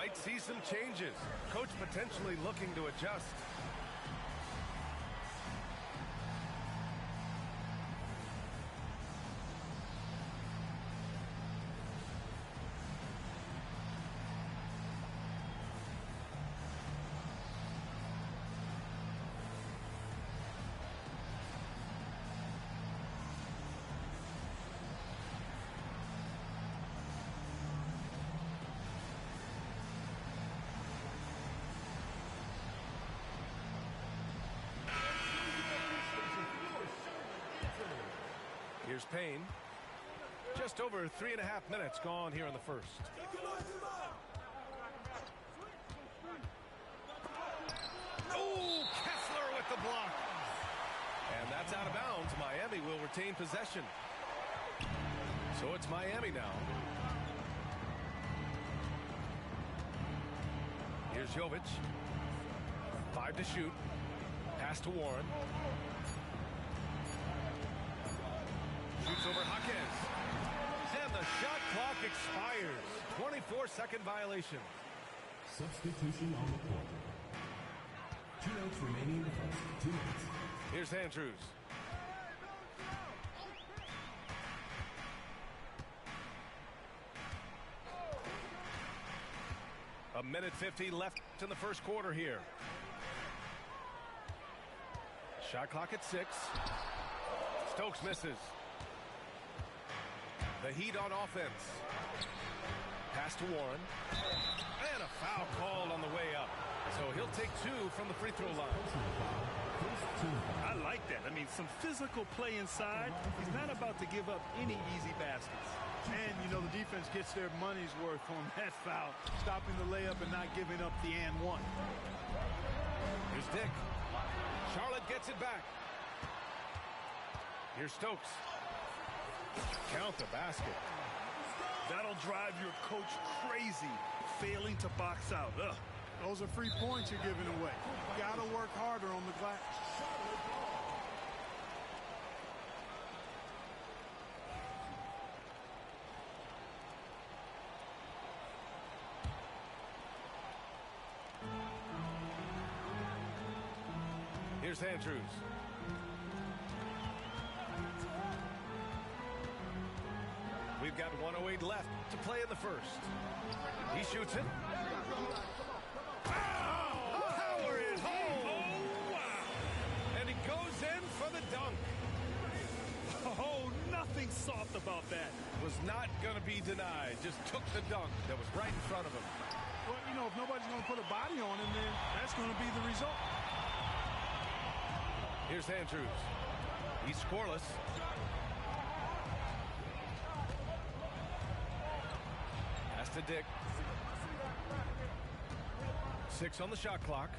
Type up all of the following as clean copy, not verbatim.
Might see some changes. Coach potentially looking to adjust. Here's Payne. Just over 3.5 minutes gone here in the first. Oh, Kessler with the block. And that's out of bounds. Miami will retain possession. So it's Miami now. Here's Jovic. 5 to shoot. Pass to Warren. Shoots over Jaquez. And the shot clock expires. 24-second violation. Substitution on the court. 2 minutes remaining in the first. 2 minutes. Here's Andrews. A minute 50 left in the first quarter here. Shot clock at 6. Stokes misses. The Heat on offense. Pass to Warren. And a foul called on the way up. So he'll take 2 from the free throw line. I like that. I mean, some physical play inside. He's not about to give up any easy baskets. And, you know, the defense gets their money's worth on that foul, stopping the layup and not giving up the and one. Here's Dick. Charlotte gets it back. Here's Stokes. Count the basket. That'll drive your coach crazy, failing to box out. Ugh. Those are free points you're giving away. Got to work harder on the glass. Here's Andrews. We've got 1:08 left to play in the first. He shoots it. Power is home. Oh, wow. And he goes in for the dunk. Oh, nothing soft about that. Was not going to be denied. Just took the dunk that was right in front of him. Well, you know, if nobody's going to put a body on him, then that's going to be the result. Here's Andrews. He's scoreless. Pass to Dick. 6 on the shot clock.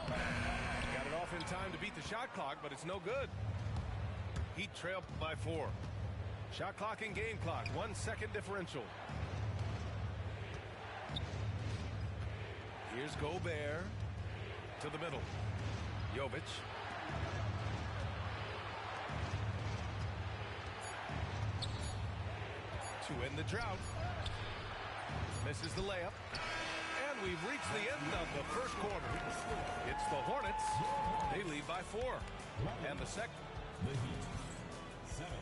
Got it off in time to beat the shot clock, but it's no good. Heat trailed by 4. Shot clock and game clock, 1 second differential. Here's Gobert to the middle. Jovic. To end the drought. Misses the layup. And we've reached the end of the first quarter. It's the Hornets. They lead by 4. And the second. The Heat. 7.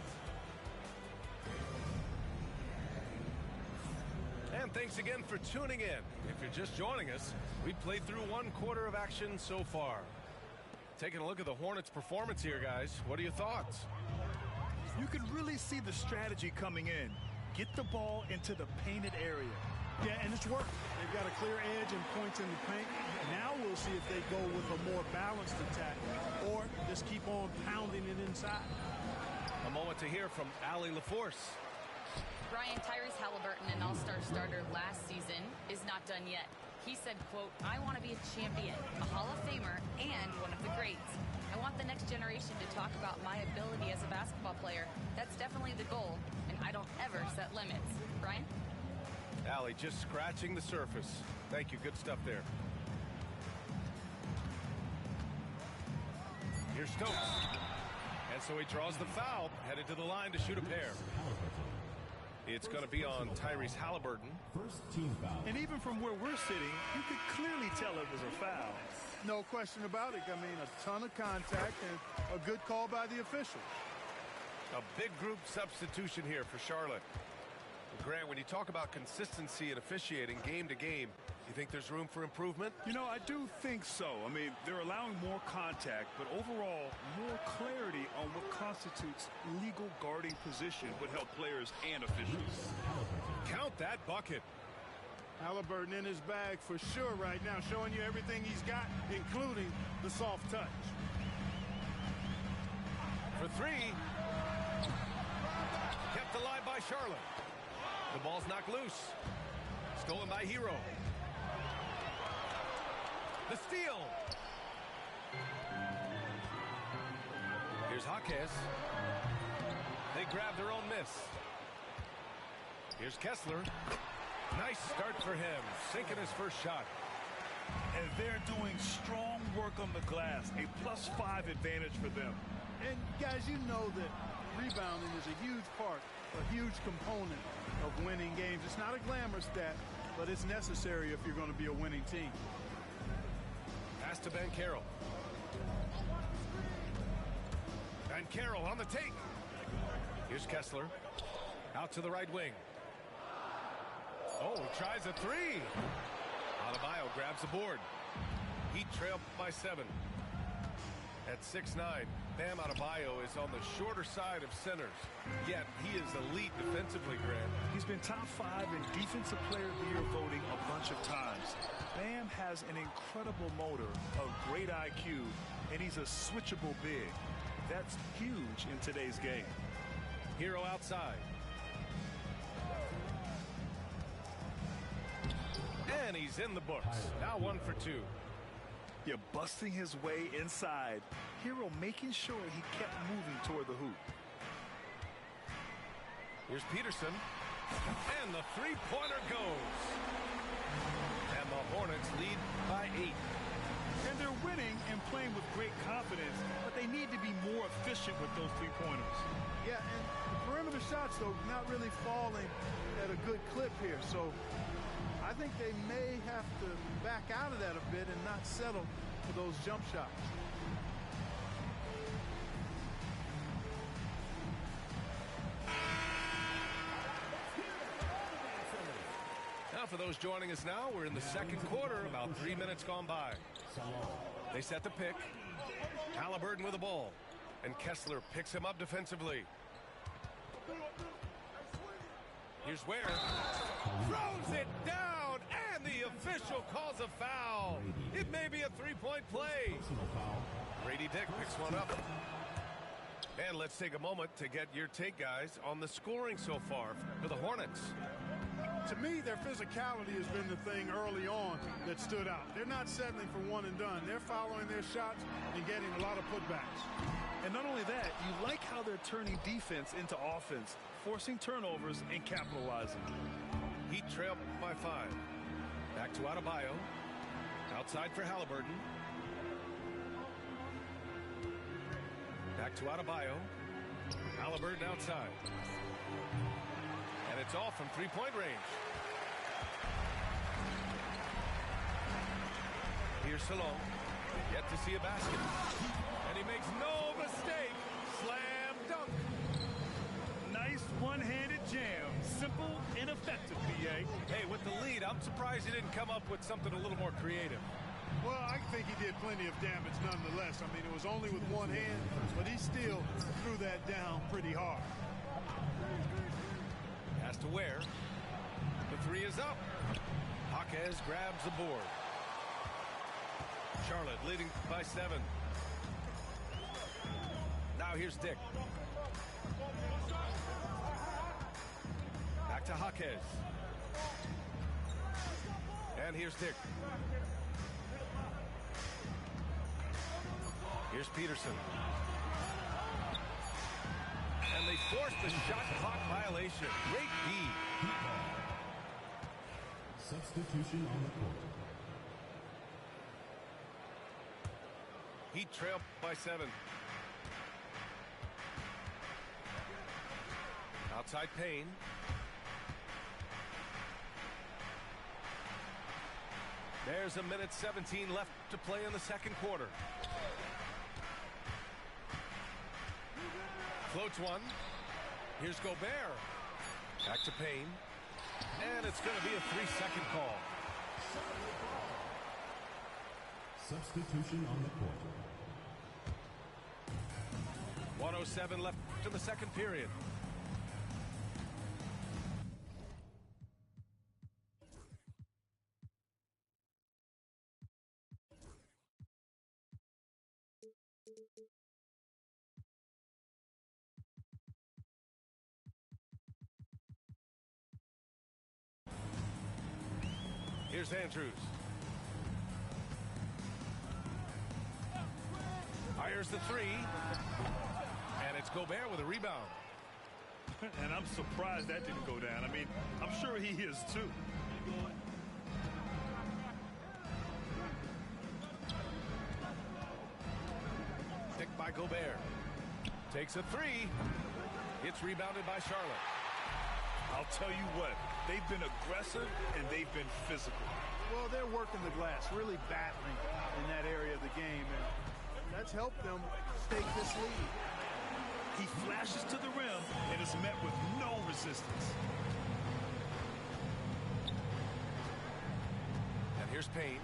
And thanks again for tuning in. If you're just joining us, we've played through 1 quarter of action so far. Taking a look at the Hornets' performance here, guys. What are your thoughts? You can really see the strategy coming in. Get the ball into the painted area. Yeah, and it's worked. They've got a clear edge and points in the paint. Now we'll see if they go with a more balanced attack or just keep on pounding it inside. A moment to hear from Allie LaForce. Brian, Tyrese Halliburton, an all-star starter last season, is not done yet. He said, quote, "I want to be a champion, a Hall of Famer, and one of the greats. I want the next generation to talk about my ability as a basketball player. That's definitely the goal, and I don't ever set limits." Brian? Allie, just scratching the surface. Thank you. Good stuff there. Here's Stokes. And so he draws the foul, headed to the line to shoot a pair. It's going to be on Tyrese Halliburton. First team foul. And even from where we're sitting, you could clearly tell it was a foul. No question about it. I mean, a ton of contact and a good call by the official. A big group substitution here for Charlotte. Grant, when you talk about consistency and officiating game to game, you think there's room for improvement? You know, I do think so. I mean, they're allowing more contact, but overall, more clarity on what constitutes legal guarding position would help players and officials. Count that bucket. Halliburton in his bag for sure right now, showing you everything he's got, including the soft touch. For three. Kept alive by Charlotte. The ball's knocked loose. Stolen by Hero. The steal. Here's Jaquez. They grab their own miss. Here's Kessler. Nice start for him, sinking his first shot. And they're doing strong work on the glass, a +5 advantage for them. And guys, you know that rebounding is a huge part, a huge component of winning games. It's not a glamour stat, but it's necessary if you're going to be a winning team. Pass to Banchero. Banchero on the take. Here's Kessler. Out to the right wing. Oh, he tries a three. Adebayo grabs the board. Heat trail by 7. At 6'9", Bam Adebayo is on the shorter side of centers. Yet he is elite defensively, Grant. He's been top 5 in Defensive Player of the Year voting a bunch of times. Bam has an incredible motor, a great IQ, and he's a switchable big. That's huge in today's game. Hero outside. And he's in the books. Now 1 for 2. You're busting his way inside. Hero making sure he kept moving toward the hoop. Here's Peterson. And the three-pointer goes. And the Hornets lead by 8. And they're winning and playing with great confidence, but they need to be more efficient with those three-pointers. Yeah, and the perimeter shots, though, not really falling at a good clip here. So I think they may have to back out of that a bit and not settle for those jump shots. Now for those joining us now, we're in the second quarter, about 3 minutes gone by. They set the pick. Halliburton with the ball. And Kessler picks him up defensively. Here's Ware. Throws it down, and the official calls a foul. It may be a three-point play. Grady Dick picks one up. And let's take a moment to get your take, guys, on the scoring so far for the Hornets. To me, their physicality has been the thing early on that stood out. They're not settling for one and done. They're following their shots and getting a lot of putbacks. And not only that, you like how they're turning defense into offense, forcing turnovers and capitalizing. Heat trail by 5. Back to Adebayo. Outside for Halliburton. Back to Adebayo. Halliburton outside. And it's off from three-point range. Here's Salon. Yet to see a basket. And he makes no mistake. Slam dunk. Nice one-handed jam. Simple and effective, B.A. Hey, with the lead, I'm surprised he didn't come up with something a little more creative. Well, I think he did plenty of damage nonetheless. I mean, it was only with one hand, but he still threw that down pretty hard. Has to Ware. The three is up. Jaquez grabs the board. Charlotte leading by 7. Now here's Dick. Back to Jaquez. And here's Dick. Here's Peterson. And they forced the shot clock violation. Great D. Substitution on the court. Heat trail by 7. Outside Payne. There's a minute 17 left to play in the second quarter. Floats one. Here's Gobert. Back to Payne. And it's going to be a 3-second call. Substitution on the court. 1:07 left to the second period. Here's Andrews. Fires the three. And it's Gobert with a rebound. And I'm surprised that didn't go down. I mean, I'm sure he is too. Picked by Gobert. Takes a three. It's rebounded by Charlotte. I'll tell you what, they've been aggressive and they've been physical. Well, they're working the glass, really battling in that area of the game, and that's helped them stake this lead. He flashes to the rim and is met with no resistance. And here's Payne.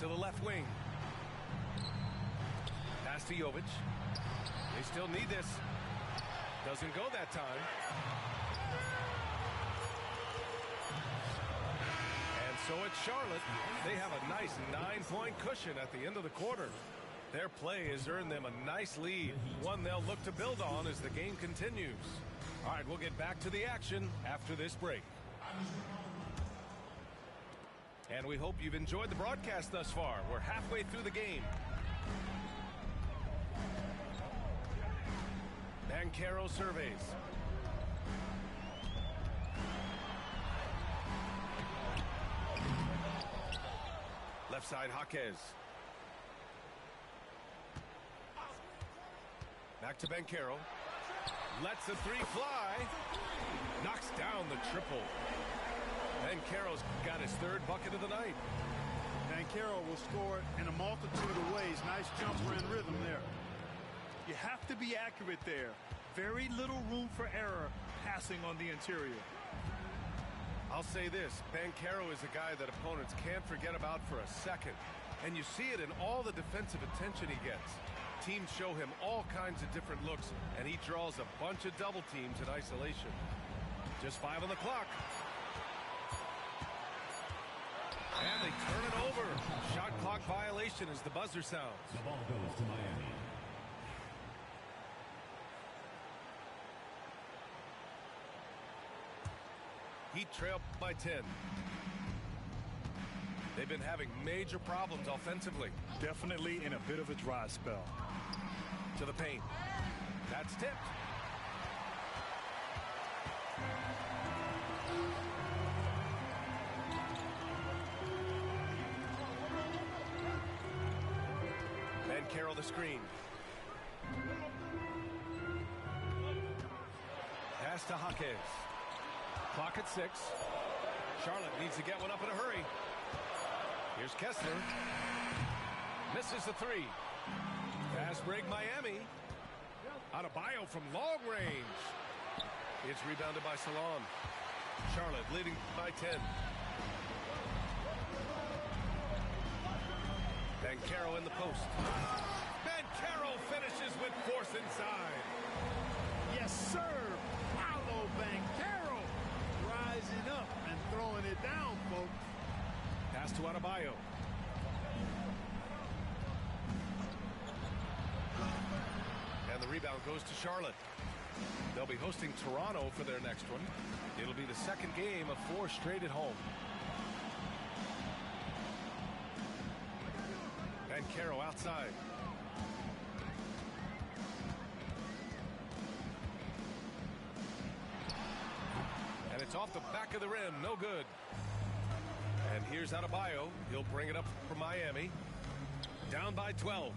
To the left wing. Pass to Jovic. They still need this. Doesn't go that time. And so it's Charlotte. They have a nice 9-point cushion at the end of the quarter. Their play has earned them a nice lead, one they'll look to build on as the game continues. All right, we'll get back to the action after this break. And we hope you've enjoyed the broadcast thus far. We're halfway through the game. Banchero surveys. Left side, Jaquez. Back to Banchero. Lets the three fly. Knocks down the triple. Banchero's got his third bucket of the night. Banchero will score in a multitude of ways. Nice jumper and rhythm there. You have to be accurate there. Very little room for error passing on the interior. I'll say this, Banchero is a guy that opponents can't forget about for a second. And you see it in all the defensive attention he gets. Teams show him all kinds of different looks, and he draws a bunch of double teams in isolation. Just 5 on the clock. And they turn it over. Shot clock violation as the buzzer sounds. The ball goes to Miami. Heat trail by 10. They've been having major problems offensively. Definitely in a bit of a dry spell. To the paint. That's tipped. Banchero the screen. Pass to Jaquez. Clock at 6. Charlotte needs to get one up in a hurry. Here's Kessler. Misses the three. Fast break Miami. Adebayo from long range. It's rebounded by Salon. Charlotte leading by 10. Banchero in the post. Banchero finishes with force inside. Yes, sir. Paolo Banchero rising up and throwing it down, folks. Pass to Adebayo. And the rebound goes to Charlotte. They'll be hosting Toronto for their next one. It'll be the second game of 4 straight at home. Banchero outside. And it's off the back of the rim. No good. And here's Adebayo. He'll bring it up for Miami. Down by 12.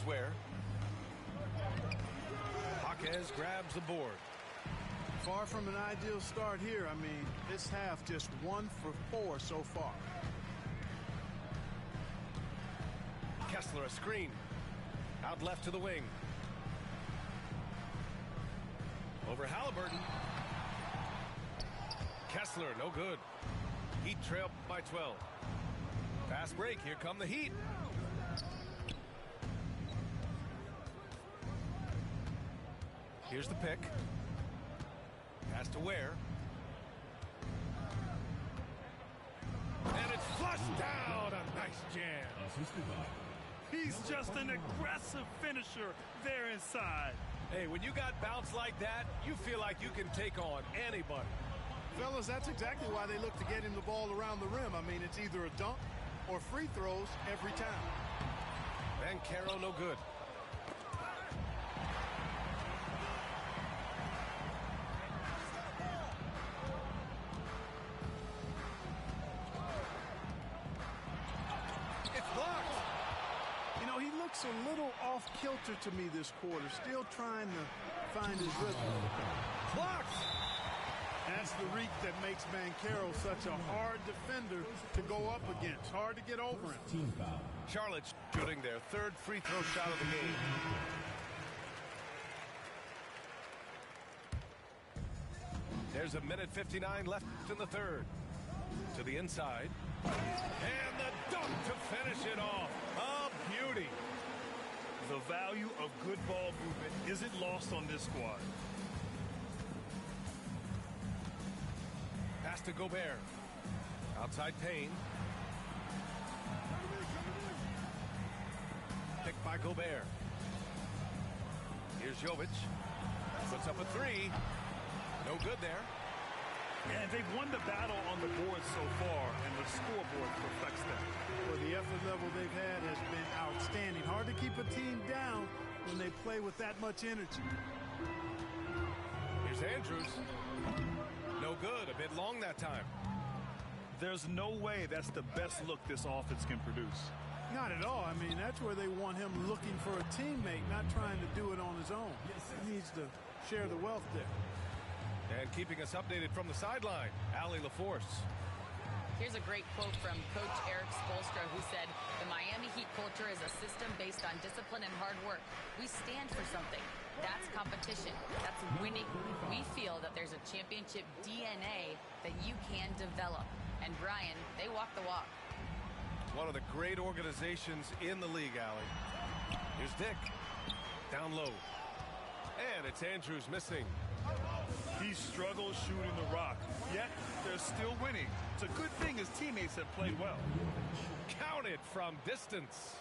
Here's Ware. Jaquez grabs the board. Far from an ideal start here. I mean, this half just 1 for 4 so far. Kessler a screen. Out left to the wing. Over Halliburton. Kessler, no good. Heat trail by 12. Fast break. Here come the Heat. Here's the pick. Pass to Ware. And it's flushed down. A nice jam. Assisted by He's just an aggressive finisher there inside. Hey, when you got bounce like that, you feel like you can take on anybody. Fellas, that's exactly why they look to get him the ball around the rim. I mean, it's either a dunk or free throws every time. Banchero, no good. It's blocked. You know, he looks a little off kilter to me this quarter, still trying to find his rhythm. Blocked. That's the reek that makes Banchero such a hard defender to go up against. Hard to get over him. team foul. Charlotte's shooting their third free throw shot of the game. There's a minute 59 left in the third. To the inside. And the dunk to finish it off. A beauty. The value of good ball movement isn't lost on this squad. Pass to Gobert. Outside Payne. Picked by Gobert. Here's Jovic. Puts up a three. No good there. And they've won the battle on the board so far, and the scoreboard reflects that. Well, the effort level they've had has been outstanding. Hard to keep a team down when they play with that much energy. Here's Andrews. No good. A bit long that time. There's no way that's the best look this offense can produce. Not at all. I mean, that's where they want him looking for a teammate, not trying to do it on his own. He needs to share the wealth there. And keeping us updated from the sideline, Allie LaForce. Here's a great quote from Coach Eric Spoelstra, who said, "The Miami Heat culture is a system based on discipline and hard work. We stand for something. That's competition. That's winning. We feel that there's a championship DNA that you can develop." And Brian, they walk the walk. One of the great organizations in the league, Allie. Here's Dick. Down low. And it's Andrews missing. He struggles shooting the rock, yet they're still winning. It's a good thing his teammates have played well. Counted from distance.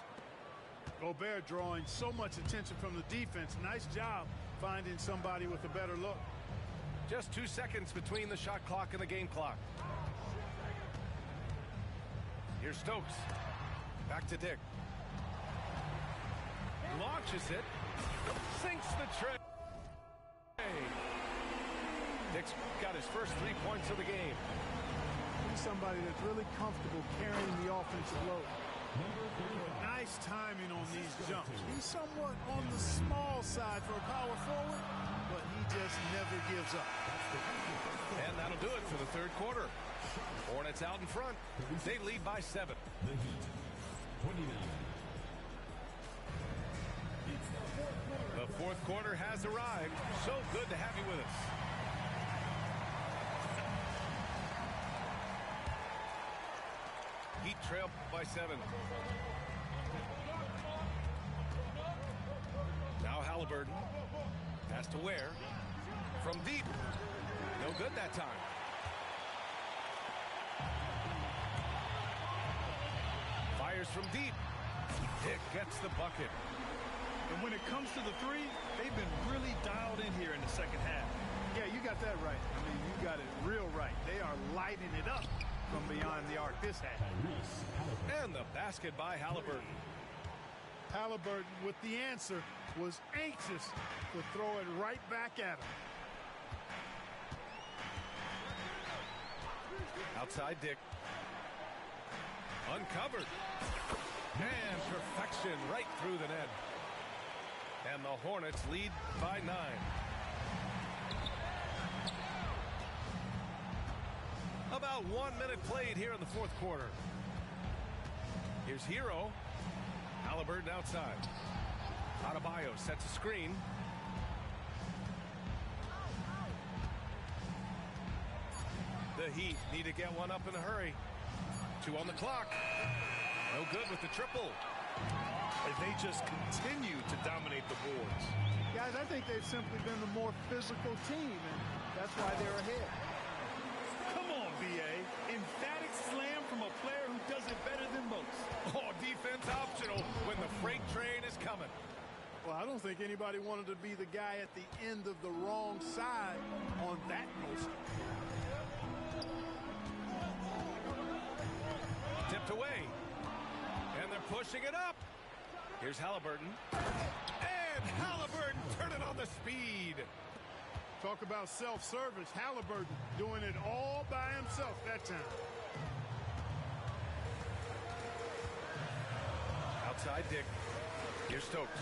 Gobert drawing so much attention from the defense. Nice job finding somebody with a better look. Just 2 seconds between the shot clock and the game clock. Here's Stokes. Back to Dick. Launches it. Sinks the tray. Dick's got his first 3 points of the game. He's somebody that's really comfortable carrying the offensive load. Nice timing on these jumps. He's somewhat on the small side for a power forward, but he just never gives up. And that'll do it for the third quarter. Hornets out in front. They lead by 7. The Heat, 29. The fourth quarter has arrived. So good to have you with us. Heat trail by 7. Now Halliburton. Pass to Ware. From deep. No good that time. Fires from deep. Dick gets the bucket. And when it comes to the three, they've been really dialed in here in the second half. Yeah, you got that right. I mean, you got it real right. They are lighting it up from beyond the arc this half. And the basket by Halliburton. Halliburton, with the answer, was anxious to throw it right back at him. Outside Dick. Uncovered. And perfection right through the net. And the Hornets lead by 9. About 1 minute played here in the fourth quarter. Here's Hero. Halliburton outside. Adebayo sets a screen. The Heat need to get one up in a hurry. 2 on the clock. No good with the triple. And they just continue to dominate the boards. Guys, I think they've simply been the more physical team, and that's why they're ahead. Come on, B.A. Emphatic slam from a player who does it better than most. Oh, defense optional when the freight train is coming. Well, I don't think anybody wanted to be the guy at the end of the wrong side on that motion. Tipped away. And they're pushing it up. Here's Halliburton. And Halliburton turning on the speed. Talk about self-service. Halliburton doing it all by himself that time. Outside Dick. Here's Stokes.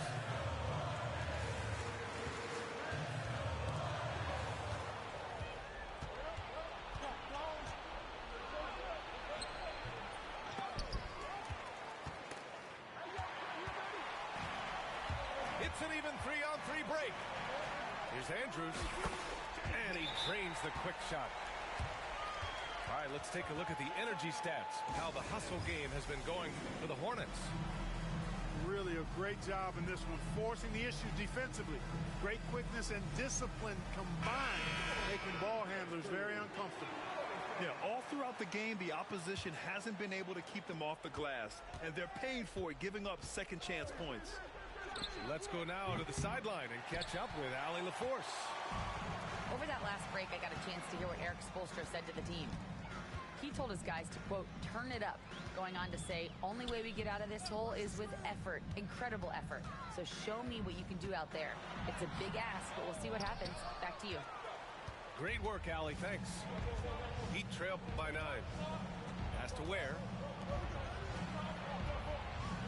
It's an even 3-on-3 break. Here's Andrews. And he drains the quick shot. All right, let's take a look at the energy stats. How the hustle game has been going for the Hornets. Really a great job in this one, forcing the issue defensively. Great quickness and discipline combined, making ball handlers very uncomfortable. Yeah, all throughout the game, the opposition hasn't been able to keep them off the glass, and they're paying for it, giving up second chance points. Let's go now to the sideline and catch up with Allie LaForce. Over that last break, I got a chance to hear what Eric Spoelstra said to the team. He told his guys to, quote, turn it up, going on to say, only way we get out of this hole is with effort, incredible effort. So show me what you can do out there. It's a big ask, but we'll see what happens. Back to you. Great work, Allie. Thanks. Heat trail by 9. Pass to Ware.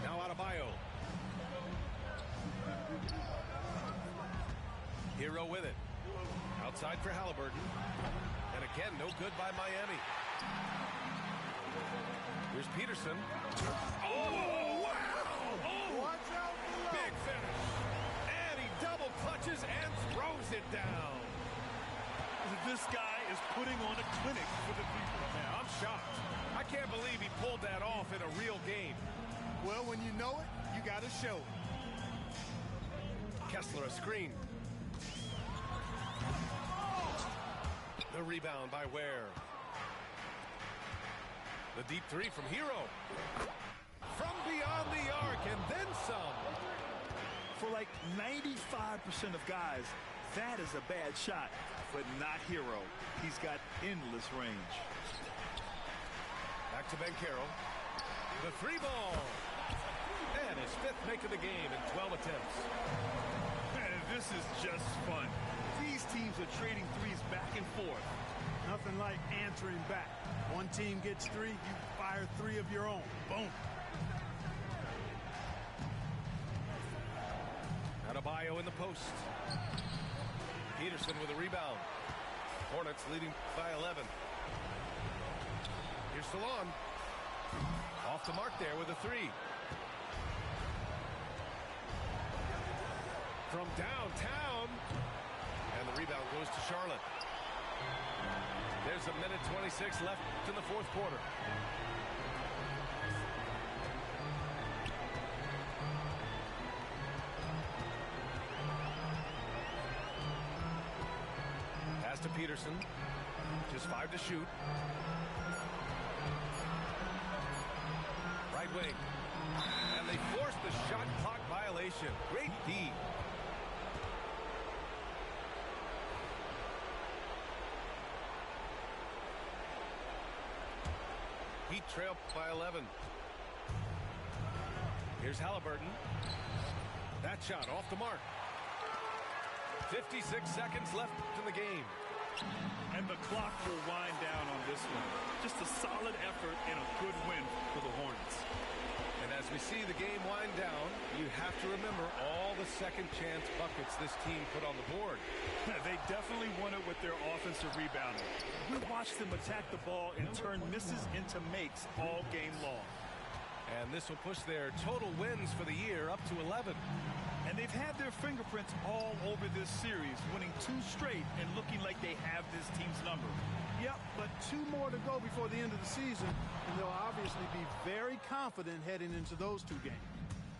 Now Adebayo. Hero with it. Outside for Halliburton. And again, no good by Miami. Here's Peterson. Oh, wow! Oh, Watch out below. big finish. And he double clutches and throws it down. This guy is putting on a clinic for the people. Man, I'm shocked. I can't believe he pulled that off in a real game. Well, when you know it, you got to show it. Kessler a screen. The rebound by Ware. The deep 3 from Hero. From beyond the arc and then some. For like 95% of guys, that is a bad shot, but not Hero. He's got endless range. Back to Banchero. The 3-ball. And his 5th make of the game in 12 attempts. Man, this is just fun. These teams are trading threes back and forth. Nothing like answering back. One team gets 3, you fire 3 of your own. Boom. Adebayo in the post. Peterson with a rebound. Hornets leading by 11. Here's Salon. Off the mark there with a 3. From downtown. And the rebound goes to Charlotte. There's a minute 26 left in the fourth quarter. Pass to Peterson. Just 5 to shoot. Right wing. And they force the shot clock violation. Great D. Heat trail by 11. Here's Halliburton. That shot off the mark. 56 seconds left in the game. And the clock will wind down on this one. Just a solid effort and a good win for the Hornets. And as we see the game wind down, you you have to remember all the second chance buckets this team put on the board. They definitely won it with their offensive rebounding. We watched them attack the ball and turn misses into makes all game long. And this will push their total wins for the year up to 11. And they've had their fingerprints all over this series, winning 2 straight and looking like they have this team's number. Yep, but 2 more to go before the end of the season, and they'll obviously be very confident heading into those 2 games.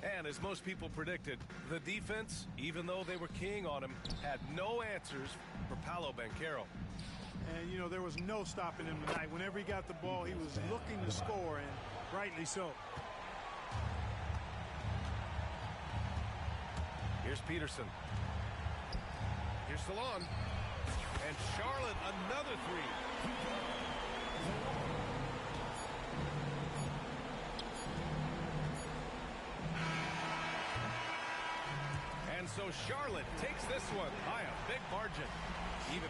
And as most people predicted, the defense, even though they were keying on him, had no answers for Paolo Banchero. And, you know, there was no stopping him tonight. Whenever he got the ball, he was looking to score, and rightly so. Here's Peterson. Here's Salon. And Charlotte, another 3. And so Charlotte takes this one by a big margin. Even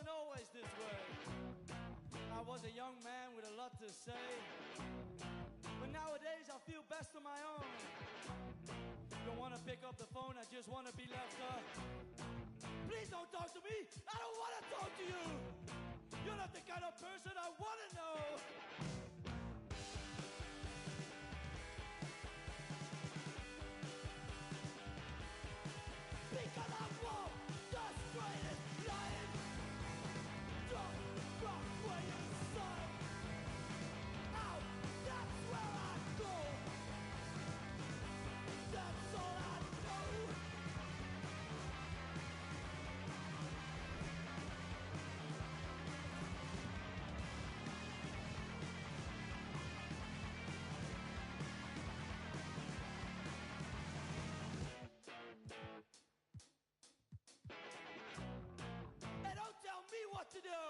always this way. I was a young man with a lot to say, but nowadays I feel best on my own. Don't want to pick up the phone, I just want to be left up. Please don't talk to me, I don't want to talk to you. You're not the kind of person I want to know. Because I want the straightest line. Don't rock where you son. Out, that's where I go. That's all I know. And don't tell me what to do.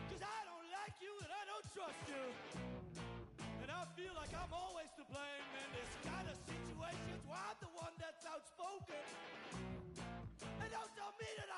'Cause I don't like you and I don't trust you. And I feel like I'm always to blame in this kind of situations where I'm the one that's outspoken. And don't tell me that